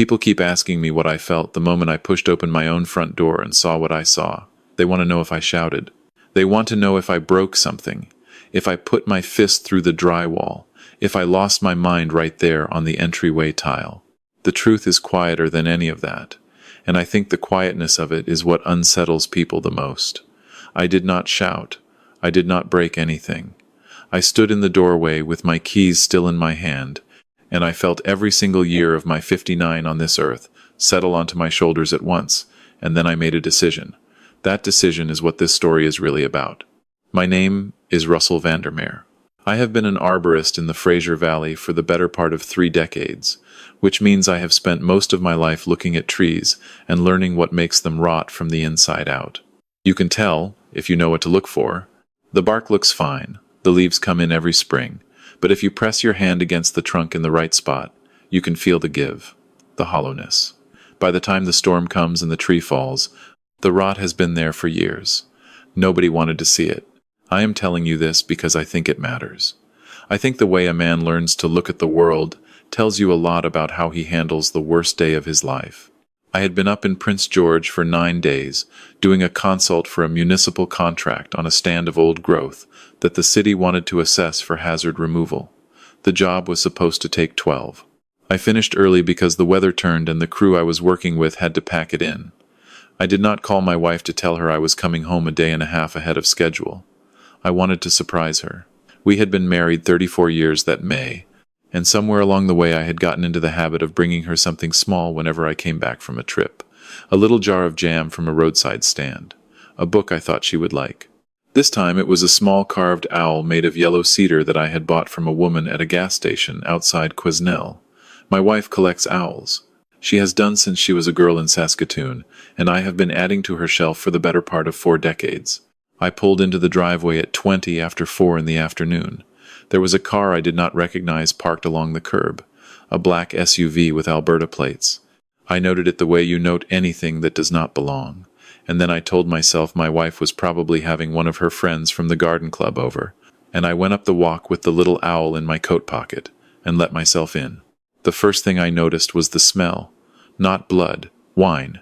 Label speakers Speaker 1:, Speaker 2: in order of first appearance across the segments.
Speaker 1: People keep asking me what I felt the moment I pushed open my own front door and saw what I saw. They want to know if I shouted. They want to know if I broke something, if I put my fist through the drywall, if I lost my mind right there on the entryway tile. The truth is quieter than any of that, and I think the quietness of it is what unsettles people the most. I did not shout. I did not break anything. I stood in the doorway with my keys still in my hand, and I felt every single year of my 59 on this earth settle onto my shoulders at once, and then I made a decision. That decision is what this story is really about. My name is Russell Vandermeer. I have been an arborist in the Fraser Valley for the better part of 3 decades, which means I have spent most of my life looking at trees and learning what makes them rot from the inside out. You can tell, if you know what to look for. The bark looks fine, the leaves come in every spring, but if you press your hand against the trunk in the right spot, you can feel the give, the hollowness. By the time the storm comes and the tree falls, the rot has been there for years. Nobody wanted to see it. I am telling you this because I think it matters. I think the way a man learns to look at the world tells you a lot about how he handles the worst day of his life. I had been up in Prince George for 9 days, doing a consult for a municipal contract on a stand of old growth that the city wanted to assess for hazard removal. The job was supposed to take 12. I finished early because the weather turned and the crew I was working with had to pack it in. I did not call my wife to tell her I was coming home a day and a half ahead of schedule. I wanted to surprise her. We had been married 34 years that May, and somewhere along the way I had gotten into the habit of bringing her something small whenever I came back from a trip. A little jar of jam from a roadside stand. A book I thought she would like. This time it was a small carved owl made of yellow cedar that I had bought from a woman at a gas station outside Quesnel. My wife collects owls. She has done since she was a girl in Saskatoon, and I have been adding to her shelf for the better part of 4 decades. I pulled into the driveway at 20 after 4 in the afternoon. There was a car I did not recognize parked along the curb, a black SUV with Alberta plates. I noted it the way you note anything that does not belong, and then I told myself my wife was probably having one of her friends from the garden club over, and I went up the walk with the little owl in my coat pocket, and let myself in. The first thing I noticed was the smell. Not blood, wine.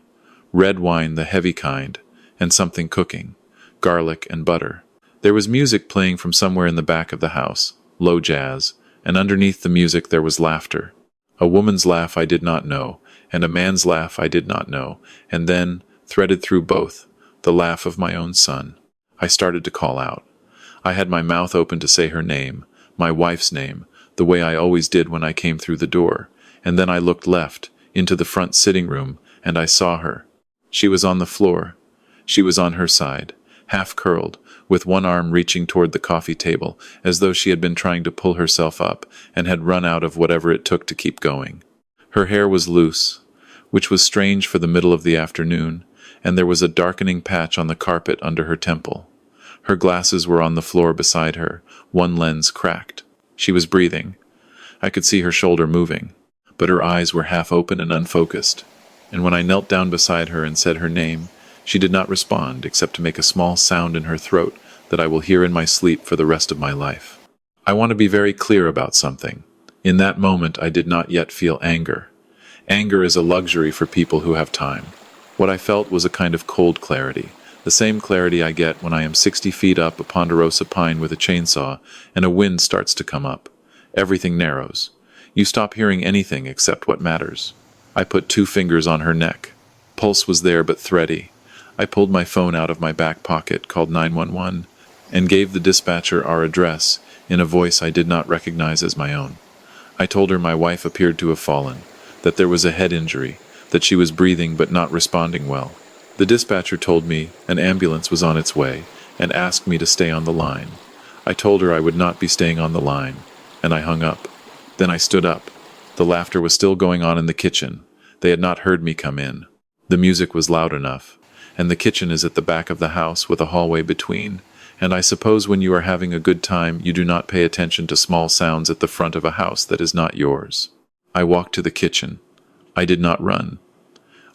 Speaker 1: Red wine, the heavy kind, and something cooking. Garlic and butter. There was music playing from somewhere in the back of the house, low jazz, and underneath the music there was laughter. A woman's laugh I did not know, and a man's laugh I did not know, and then, threaded through both, the laugh of my own son. I started to call out. I had my mouth open to say her name, my wife's name, the way I always did when I came through the door, and then I looked left, into the front sitting room, and I saw her. She was on the floor. She was on her side, half curled, with one arm reaching toward the coffee table, as though she had been trying to pull herself up, and had run out of whatever it took to keep going. Her hair was loose, which was strange for the middle of the afternoon, and there was a darkening patch on the carpet under her temple. Her glasses were on the floor beside her, one lens cracked. She was breathing. I could see her shoulder moving, but her eyes were half open and unfocused, and when I knelt down beside her and said her name, she did not respond except to make a small sound in her throat that I will hear in my sleep for the rest of my life. I want to be very clear about something. In that moment, I did not yet feel anger. Anger is a luxury for people who have time. What I felt was a kind of cold clarity, the same clarity I get when I am 60 feet up a ponderosa pine with a chainsaw and a wind starts to come up. Everything narrows. You stop hearing anything except what matters. I put 2 fingers on her neck. Pulse was there but thready. I pulled my phone out of my back pocket, called 911, and gave the dispatcher our address in a voice I did not recognize as my own. I told her my wife appeared to have fallen, that there was a head injury, that she was breathing but not responding well. The dispatcher told me an ambulance was on its way and asked me to stay on the line. I told her I would not be staying on the line, and I hung up. Then I stood up. The laughter was still going on in the kitchen. They had not heard me come in. The music was loud enough, and the kitchen is at the back of the house with a hallway between, and I suppose when you are having a good time you do not pay attention to small sounds at the front of a house that is not yours. I walked to the kitchen. I did not run.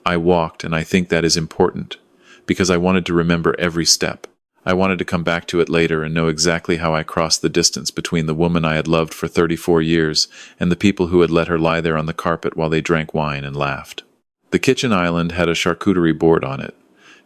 Speaker 1: I walked, and I think that is important, because I wanted to remember every step. I wanted to come back to it later and know exactly how I crossed the distance between the woman I had loved for 34 years and the people who had let her lie there on the carpet while they drank wine and laughed. The kitchen island had a charcuterie board on it.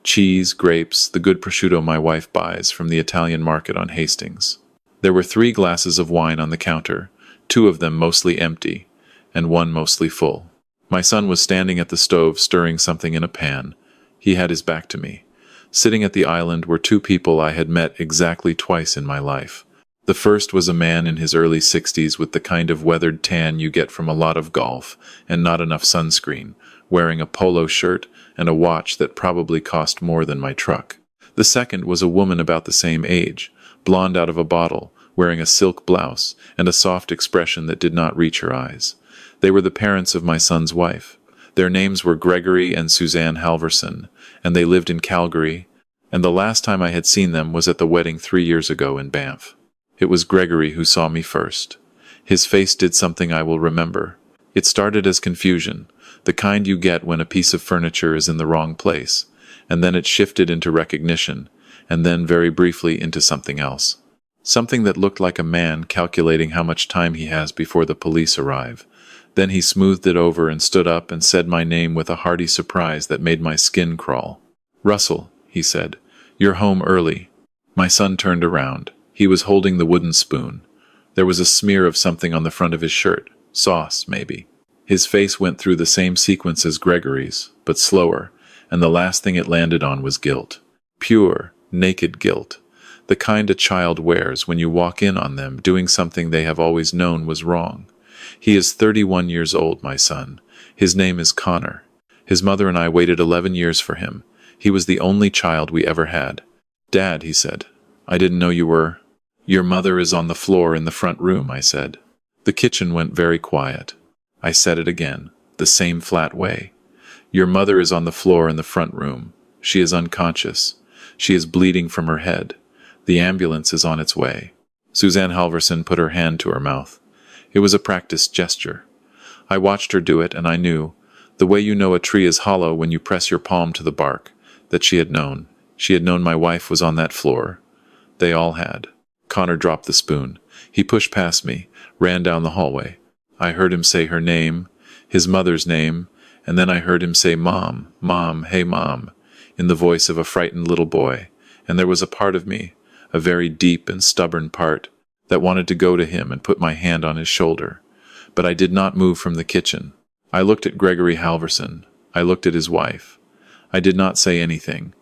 Speaker 1: Cheese, grapes, the good prosciutto my wife buys from the Italian market on Hastings. There were 3 glasses of wine on the counter, 2 of them mostly empty, and 1 mostly full. My son was standing at the stove stirring something in a pan. He had his back to me. Sitting at the island were 2 people I had met exactly twice in my life. The first was a man in his early 60s with the kind of weathered tan you get from a lot of golf and not enough sunscreen, wearing a polo shirt and a watch that probably cost more than my truck. The second was a woman about the same age, blonde out of a bottle, wearing a silk blouse and a soft expression that did not reach her eyes. They were the parents of my son's wife. Their names were Gregory and Suzanne Halverson, and they lived in Calgary, and the last time I had seen them was at the wedding 3 years ago in Banff. It was Gregory who saw me first. His face did something I will remember. It started as confusion, the kind you get when a piece of furniture is in the wrong place, and then it shifted into recognition, and then very briefly into something else. Something that looked like a man calculating how much time he has before the police arrive. Then he smoothed it over and stood up and said my name with a hearty surprise that made my skin crawl. "Russell," he said, "you're home early." My son turned around. He was holding the wooden spoon. There was a smear of something on the front of his shirt. Sauce, maybe. His face went through the same sequence as Gregory's, but slower, and the last thing it landed on was guilt. Pure, naked guilt. The kind a child wears when you walk in on them doing something they have always known was wrong. He is 31 years old, my son. His name is Connor. His mother and I waited 11 years for him. He was the only child we ever had. "Dad," he said, "I didn't know you were—" "Your mother is on the floor in the front room," I said. The kitchen went very quiet. I said it again, the same flat way. "Your mother is on the floor in the front room. She is unconscious. She is bleeding from her head. The ambulance is on its way." Suzanne Halverson put her hand to her mouth. It was a practiced gesture. I watched her do it, and I knew, the way you know a tree is hollow when you press your palm to the bark, that she had known. She had known my wife was on that floor. They all had. Connor dropped the spoon. He pushed past me, ran down the hallway. I heard him say her name, his mother's name, and then I heard him say, "Mom, Mom, hey Mom," in the voice of a frightened little boy, and there was a part of me, a very deep and stubborn part, that wanted to go to him and put my hand on his shoulder. But I did not move from the kitchen. I looked at Gregory Halverson. I looked at his wife. I did not say anything.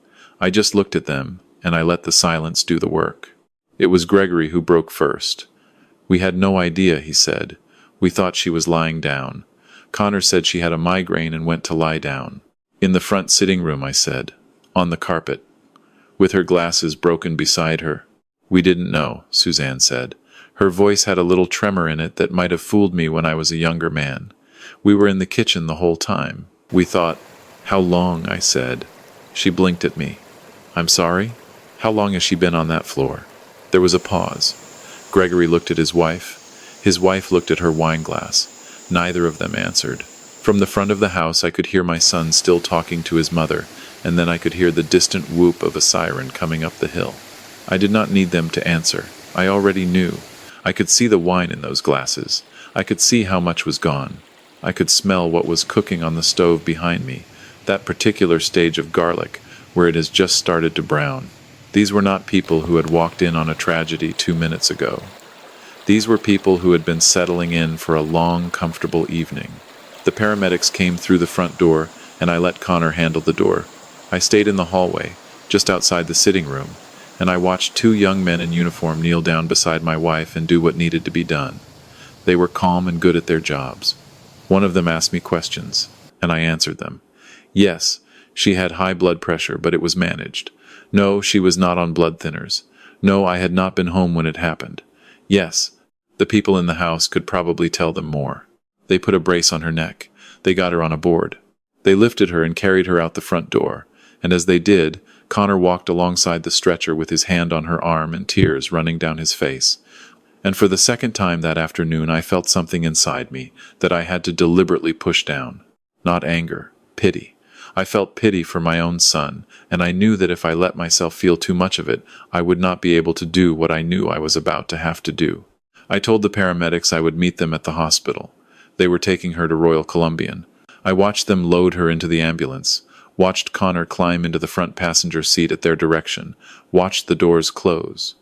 Speaker 1: I just looked at them, and I let the silence do the work. It was Gregory who broke first. "We had no idea," he said. "We thought she was lying down. Connor said she had a migraine and went to lie down." "In the front sitting room," I said. "On the carpet. With her glasses broken beside her." "We didn't know," Suzanne said. Her voice had a little tremor in it that might have fooled me when I was a younger man. "We were in the kitchen the whole time. We thought—" "How long?" I said. She blinked at me. "I'm sorry? How long has she been on that floor?" There was a pause. Gregory looked at his wife. His wife looked at her wine glass. Neither of them answered. From the front of the house I could hear my son still talking to his mother, and then I could hear the distant whoop of a siren coming up the hill. I did not need them to answer. I already knew. I could see the wine in those glasses. I could see how much was gone. I could smell what was cooking on the stove behind me, that particular stage of garlic where it has just started to brown. These were not people who had walked in on a tragedy 2 minutes ago. These were people who had been settling in for a long, comfortable evening. The paramedics came through the front door, and I let Connor handle the door. I stayed in the hallway, just outside the sitting room, and I watched 2 young men in uniform kneel down beside my wife and do what needed to be done. They were calm and good at their jobs. One of them asked me questions, and I answered them. Yes, she had high blood pressure, but it was managed. No, she was not on blood thinners. No, I had not been home when it happened. Yes, the people in the house could probably tell them more. They put a brace on her neck. They got her on a board. They lifted her and carried her out the front door, and as they did, Connor walked alongside the stretcher with his hand on her arm and tears running down his face. And for the second time that afternoon I felt something inside me that I had to deliberately push down. Not anger, pity. I felt pity for my own son, and I knew that if I let myself feel too much of it, I would not be able to do what I knew I was about to have to do. I told the paramedics I would meet them at the hospital. They were taking her to Royal Columbian. I watched them load her into the ambulance, watched Connor climb into the front passenger seat at their direction, watched the doors close.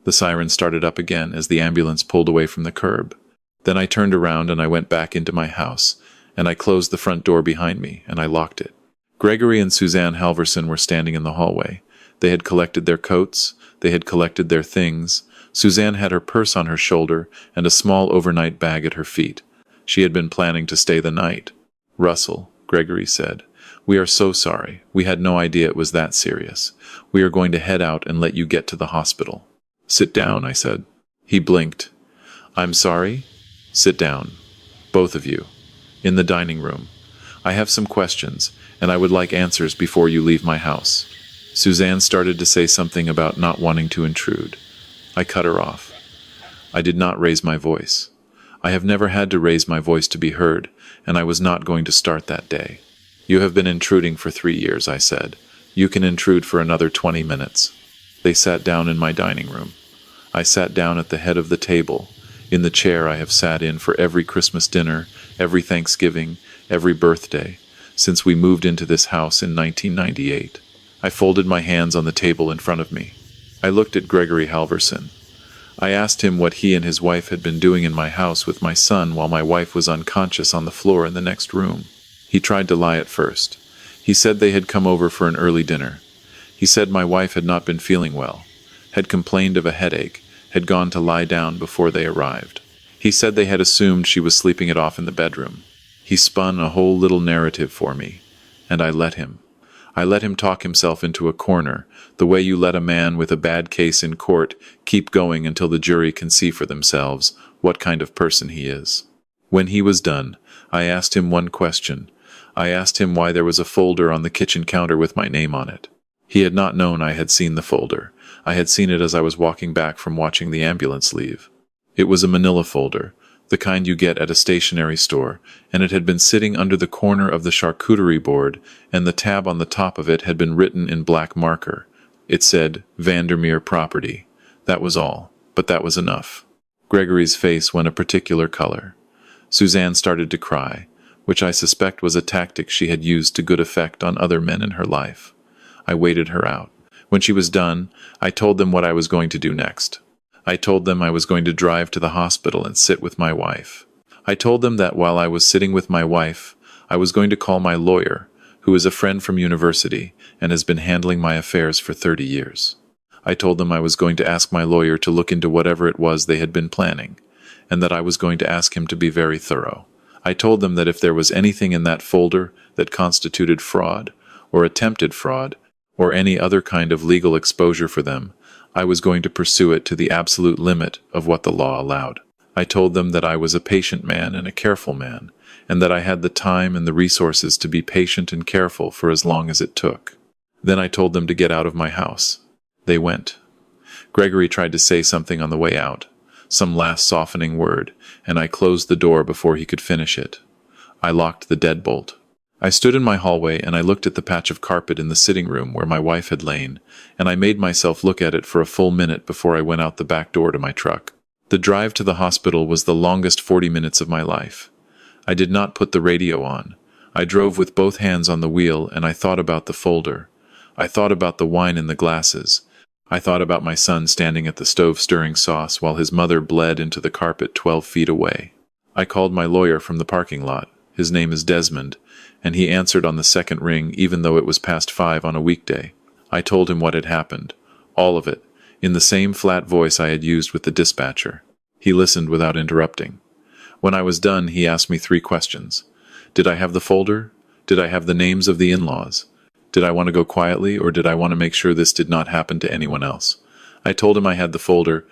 Speaker 1: The siren started up again as the ambulance pulled away from the curb. Then I turned around and I went back into my house, and I closed the front door behind me, and I locked it. Gregory and Suzanne Halverson were standing in the hallway. They had collected their coats, they had collected their things. Suzanne had her purse on her shoulder and a small overnight bag at her feet. She had been planning to stay the night. "Russell," Gregory said, "we are so sorry. We had no idea it was that serious. We are going to head out and let you get to the hospital." "Sit down," I said. He blinked. "I'm sorry?" "Sit down. Both of you. In the dining room. I have some questions, and I would like answers before you leave my house." Suzanne started to say something about not wanting to intrude. I cut her off. I did not raise my voice. I have never had to raise my voice to be heard, and I was not going to start that day. "You have been intruding for 3 years," I said. "You can intrude for another 20 minutes. They sat down in my dining room. I sat down at the head of the table, in the chair I have sat in for every Christmas dinner, every Thanksgiving, every birthday, since we moved into this house in 1998. I folded my hands on the table in front of me. I looked at Gregory Halverson. I asked him what he and his wife had been doing in my house with my son while my wife was unconscious on the floor in the next room. He tried to lie at first. He said they had come over for an early dinner. He said my wife had not been feeling well, had complained of a headache, had gone to lie down before they arrived. He said they had assumed she was sleeping it off in the bedroom. He spun a whole little narrative for me, and I let him. I let him talk himself into a corner, the way you let a man with a bad case in court keep going until the jury can see for themselves what kind of person he is. When he was done, I asked him one question. I asked him why there was a folder on the kitchen counter with my name on it. He had not known I had seen the folder. I had seen it as I was walking back from watching the ambulance leave. It was a manila folder, the kind you get at a stationery store, and it had been sitting under the corner of the charcuterie board, and the tab on the top of it had been written in black marker. It said, "Vandermeer Property." That was all, but that was enough. Gregory's face went a particular color. Suzanne started to cry, which I suspect was a tactic she had used to good effect on other men in her life. I waited her out. When she was done, I told them what I was going to do next. I told them I was going to drive to the hospital and sit with my wife. I told them that while I was sitting with my wife, I was going to call my lawyer, who is a friend from university and has been handling my affairs for 30 years. I told them I was going to ask my lawyer to look into whatever it was they had been planning, and that I was going to ask him to be very thorough. I told them that if there was anything in that folder that constituted fraud, or attempted fraud, or any other kind of legal exposure for them, I was going to pursue it to the absolute limit of what the law allowed. I told them that I was a patient man and a careful man, and that I had the time and the resources to be patient and careful for as long as it took. Then I told them to get out of my house. They went. Gregory tried to say something on the way out, some last softening word, and I closed the door before he could finish it. I locked the deadbolt. I stood in my hallway and I looked at the patch of carpet in the sitting room where my wife had lain, and I made myself look at it for a full minute before I went out the back door to my truck. The drive to the hospital was the longest 40 minutes of my life. I did not put the radio on. I drove with both hands on the wheel and I thought about the folder. I thought about the wine in the glasses. I thought about my son standing at the stove stirring sauce while his mother bled into the carpet 12 feet away. I called my lawyer from the parking lot. His name is Desmond, and he answered on the second ring even though it was past 5 on a weekday. I told him what had happened, all of it, in the same flat voice I had used with the dispatcher. He listened without interrupting. When I was done, he asked me 3 questions. Did I have the folder? Did I have the names of the in-laws? Did I want to go quietly, or did I want to make sure this did not happen to anyone else? I told him I had the folder,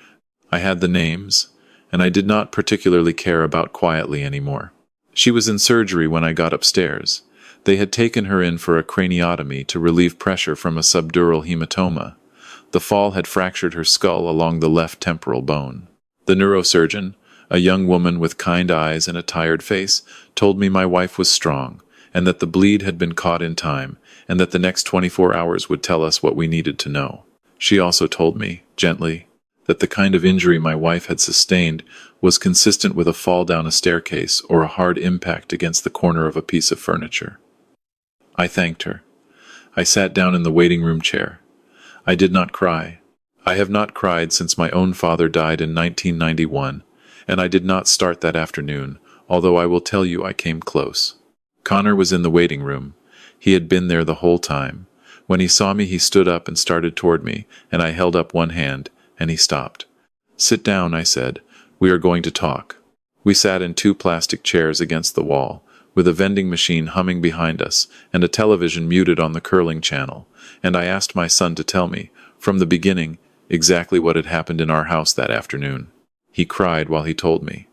Speaker 1: I had the names, and I did not particularly care about quietly anymore. She was in surgery when I got upstairs. They had taken her in for a craniotomy to relieve pressure from a subdural hematoma. The fall had fractured her skull along the left temporal bone. The neurosurgeon, a young woman with kind eyes and a tired face, told me my wife was strong, and that the bleed had been caught in time, and that the next 24 hours would tell us what we needed to know. She also told me, gently, that the kind of injury my wife had sustained was consistent with a fall down a staircase or a hard impact against the corner of a piece of furniture. I thanked her. I sat down in the waiting room chair. I did not cry. I have not cried since my own father died in 1991, and I did not start that afternoon, although I will tell you I came close. Connor was in the waiting room. He had been there the whole time. When he saw me, he stood up and started toward me, and I held up one hand, and he stopped. "Sit down," I said. "We are going to talk." We sat in 2 plastic chairs against the wall, with a vending machine humming behind us and a television muted on the curling channel, and I asked my son to tell me, from the beginning, exactly what had happened in our house that afternoon. He cried while he told me.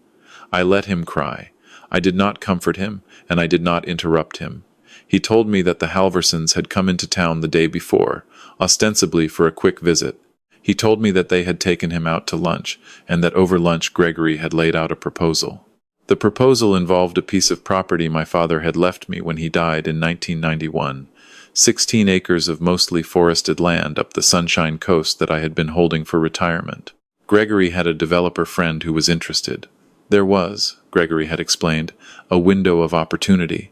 Speaker 1: I let him cry. I did not comfort him, and I did not interrupt him. He told me that the Halversons had come into town the day before, ostensibly for a quick visit. He told me that they had taken him out to lunch, and that over lunch Gregory had laid out a proposal. The proposal involved a piece of property my father had left me when he died in 1991, 16 acres of mostly forested land up the Sunshine Coast that I had been holding for retirement. Gregory had a developer friend who was interested. There was, Gregory had explained, a window of opportunity,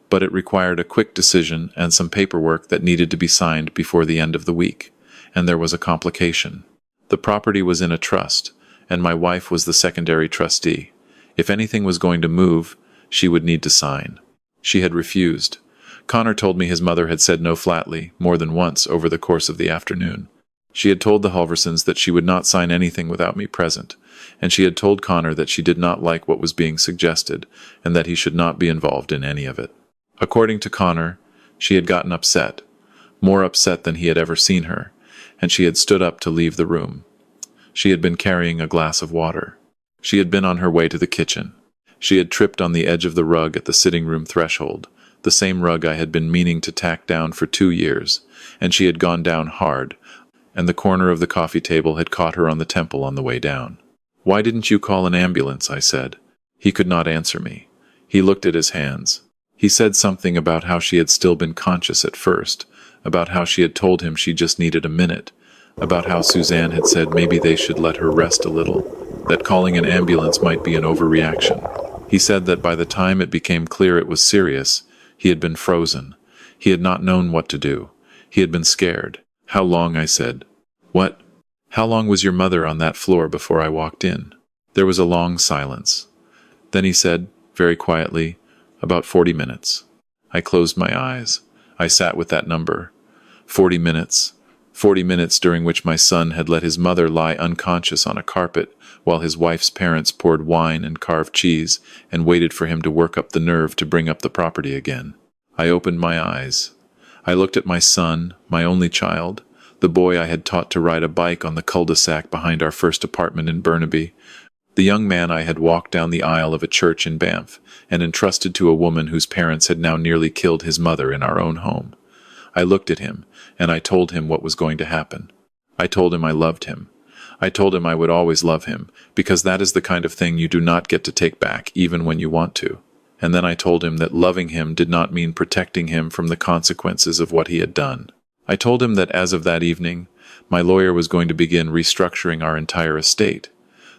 Speaker 1: but it required a quick decision and some paperwork that needed to be signed before the end of the week, and there was a complication. The property was in a trust, and my wife was the secondary trustee. If anything was going to move, she would need to sign. She had refused. Connor told me his mother had said no flatly, more than once over the course of the afternoon. She had told the Halversons that she would not sign anything without me present, and she had told Connor that she did not like what was being suggested, and that he should not be involved in any of it. According to Connor, she had gotten upset, more upset than he had ever seen her, and she had stood up to leave the room. She had been carrying a glass of water. She had been on her way to the kitchen. She had tripped on the edge of the rug at the sitting room threshold, the same rug I had been meaning to tack down for 2 years, and she had gone down hard, and the corner of the coffee table had caught her on the temple on the way down. "Why didn't you call an ambulance?" I said. He could not answer me. He looked at his hands. He said something about how she had still been conscious at first, about how she had told him she just needed a minute, about how Suzanne had said maybe they should let her rest a little, that calling an ambulance might be an overreaction. He said that by the time it became clear it was serious, he had been frozen. He had not known what to do. He had been scared. "How long?" I said. "What? How long was your mother on that floor before I walked in?" There was a long silence. Then he said, very quietly, "About 40 minutes. I closed my eyes. I sat with that number. 40 minutes. 40 minutes during which my son had let his mother lie unconscious on a carpet while his wife's parents poured wine and carved cheese and waited for him to work up the nerve to bring up the property again. I opened my eyes. I looked at my son, my only child, the boy I had taught to ride a bike on the cul-de-sac behind our first apartment in Burnaby, the young man I had walked down the aisle of a church in Banff and entrusted to a woman whose parents had now nearly killed his mother in our own home. I looked at him, and I told him what was going to happen. I told him I loved him. I told him I would always love him, because that is the kind of thing you do not get to take back even when you want to. And then I told him that loving him did not mean protecting him from the consequences of what he had done. I told him that as of that evening, my lawyer was going to begin restructuring our entire estate.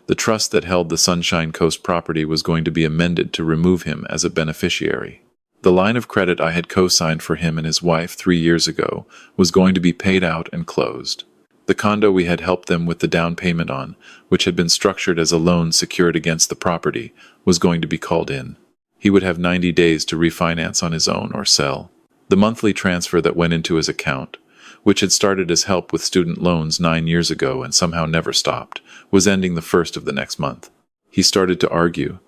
Speaker 1: The trust that held the Sunshine Coast property was going to be amended to remove him as a beneficiary. The line of credit I had co-signed for him and his wife 3 years ago was going to be paid out and closed. The condo we had helped them with the down payment on, which had been structured as a loan secured against the property, was going to be called in. He would have 90 days to refinance on his own or sell. The monthly transfer that went into his account, which had started as help with student loans 9 years ago and somehow never stopped, was ending the first of the next month. He started to argue.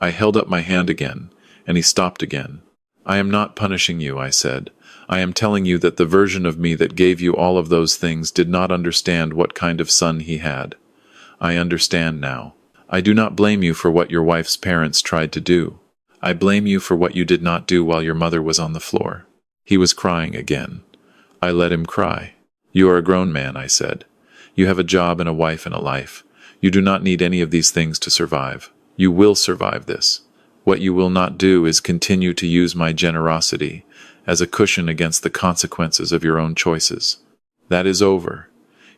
Speaker 1: I held up my hand again, and he stopped again. "I am not punishing you," I said. "I am telling you that the version of me that gave you all of those things did not understand what kind of son he had. I understand now. I do not blame you for what your wife's parents tried to do. I blame you for what you did not do while your mother was on the floor." He was crying again. I let him cry. "You are a grown man," I said. "You have a job and a wife and a life. You do not need any of these things to survive. You will survive this. What you will not do is continue to use my generosity as a cushion against the consequences of your own choices. That is over.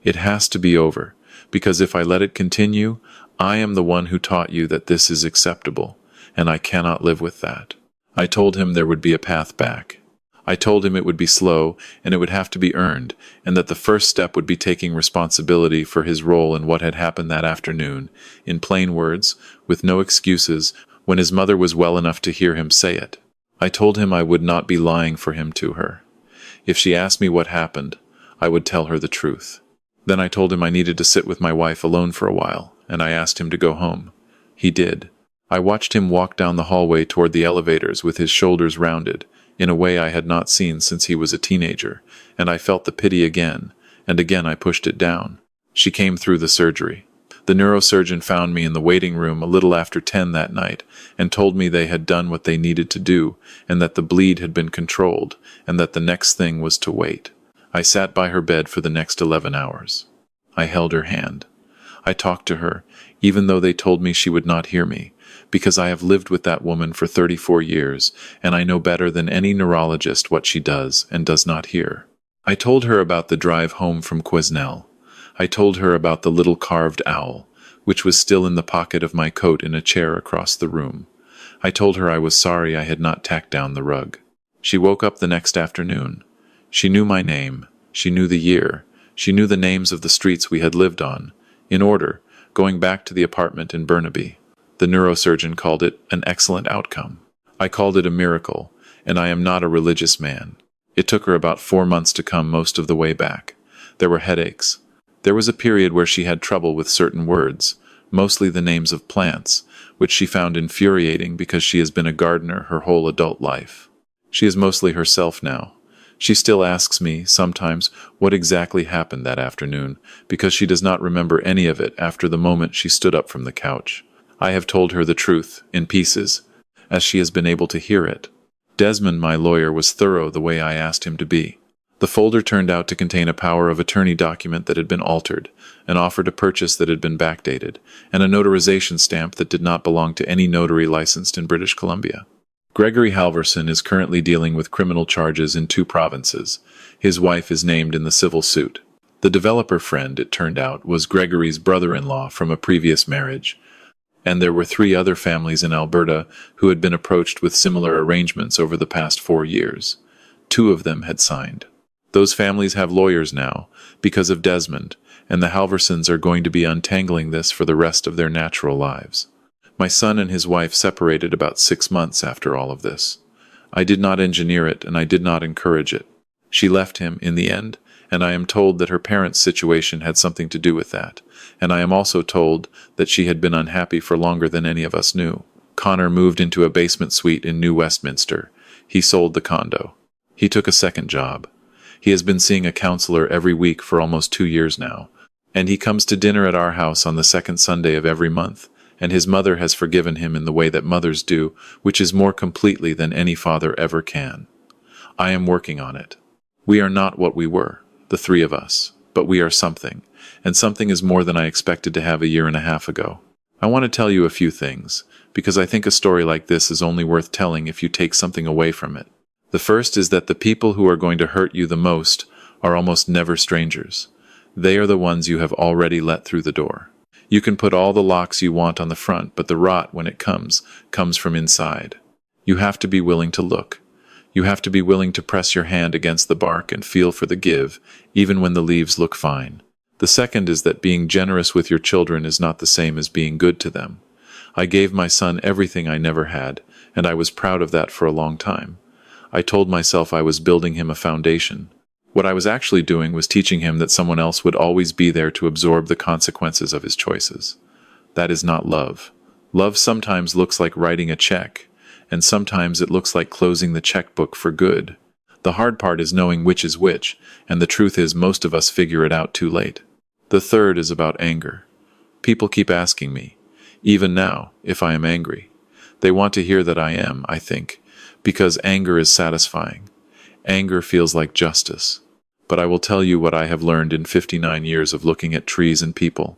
Speaker 1: It has to be over, because if I let it continue, I am the one who taught you that this is acceptable, and I cannot live with that. I told him there would be a path back. I told him it would be slow, and it would have to be earned, and that the first step would be taking responsibility for his role in what had happened that afternoon, in plain words, with no excuses, when his mother was well enough to hear him say it. I told him I would not be lying for him to her. If she asked me what happened, I would tell her the truth. Then I told him I needed to sit with my wife alone for a while, and I asked him to go home. He did. I watched him walk down the hallway toward the elevators with his shoulders rounded, in a way I had not seen since he was a teenager, and I felt the pity again, and again I pushed it down. She came through the surgery. The neurosurgeon found me in the waiting room a little after 10 that night, and told me they had done what they needed to do, and that the bleed had been controlled, and that the next thing was to wait. I sat by her bed for the next 11 hours. I held her hand. I talked to her, even though they told me she would not hear me, because I have lived with that woman for 34 years, and I know better than any neurologist what she does and does not hear. I told her about the drive home from Quesnel. I told her about the little carved owl, which was still in the pocket of my coat in a chair across the room. I told her I was sorry I had not tacked down the rug. She woke up the next afternoon. She knew my name. She knew the year. She knew the names of the streets we had lived on, in order, going back to the apartment in Burnaby. The neurosurgeon called it an excellent outcome. I called it a miracle, and I am not a religious man. It took her about 4 months to come most of the way back. There were headaches. There was a period where she had trouble with certain words, mostly the names of plants, which she found infuriating because she has been a gardener her whole adult life. She is mostly herself now. She still asks me, sometimes, what exactly happened that afternoon, because she does not remember any of it after the moment she stood up from the couch. I have told her the truth, in pieces, as she has been able to hear it. Desmond, my lawyer, was thorough the way I asked him to be. The folder turned out to contain a power of attorney document that had been altered, an offer to purchase that had been backdated, and a notarization stamp that did not belong to any notary licensed in British Columbia. Gregory Halverson is currently dealing with criminal charges in 2 provinces. His wife is named in the civil suit. The developer friend, it turned out, was Gregory's brother-in-law from a previous marriage, and there were 3 other families in Alberta who had been approached with similar arrangements over the past 4 years. 2 of them had signed. Those families have lawyers now, because of Desmond, and the Halversons are going to be untangling this for the rest of their natural lives. My son and his wife separated about 6 months after all of this. I did not engineer it, and I did not encourage it. She left him in the end, and I am told that her parents' situation had something to do with that, and I am also told that she had been unhappy for longer than any of us knew. Connor moved into a basement suite in New Westminster. He sold the condo. He took a second job. He has been seeing a counselor every week for almost 2 years now, and he comes to dinner at our house on the second Sunday of every month, and his mother has forgiven him in the way that mothers do, which is more completely than any father ever can. I am working on it. We are not what we were, the 3 of us, but we are something, and something is more than I expected to have a year and a half ago. I want to tell you a few things, because I think a story like this is only worth telling if you take something away from it. The first is that the people who are going to hurt you the most are almost never strangers. They are the ones you have already let through the door. You can put all the locks you want on the front, but the rot, when it comes from inside. You have to be willing to look. You have to be willing to press your hand against the bark and feel for the give, even when the leaves look fine. The second is that being generous with your children is not the same as being good to them. I gave my son everything I never had, and I was proud of that for a long time. I told myself I was building him a foundation. What I was actually doing was teaching him that someone else would always be there to absorb the consequences of his choices. That is not love. Love sometimes looks like writing a check, and sometimes it looks like closing the checkbook for good. The hard part is knowing which is which, and the truth is most of us figure it out too late. The third is about anger. People keep asking me, even now, if I am angry. They want to hear that I am, I think, because anger is satisfying. Anger feels like justice. But I will tell you what I have learned in 59 years of looking at trees and people.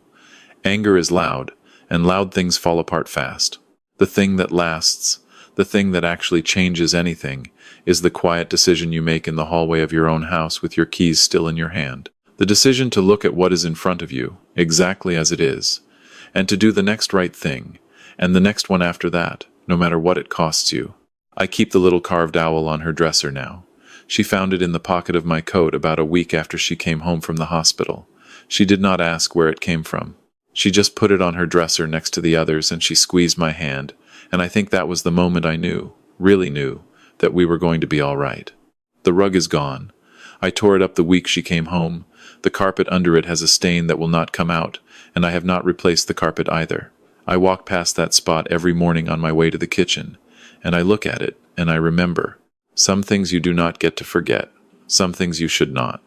Speaker 1: Anger is loud, and loud things fall apart fast. The thing that lasts, The thing that actually changes anything is the quiet decision you make in the hallway of your own house with your keys still in your hand. The decision to look at what is in front of you, exactly as it is, and to do the next right thing, and the next one after that, no matter what it costs you. I keep the little carved owl on her dresser now. She found it in the pocket of my coat about a week after she came home from the hospital. She did not ask where it came from. She just put it on her dresser next to the others, and she squeezed my hand, and I think that was the moment I knew, really knew, that we were going to be all right. The rug is gone. I tore it up the week she came home. The carpet under it has a stain that will not come out, and I have not replaced the carpet either. I walk past that spot every morning on my way to the kitchen, and I look at it, and I remember. Some things you do not get to forget. Some things you should not.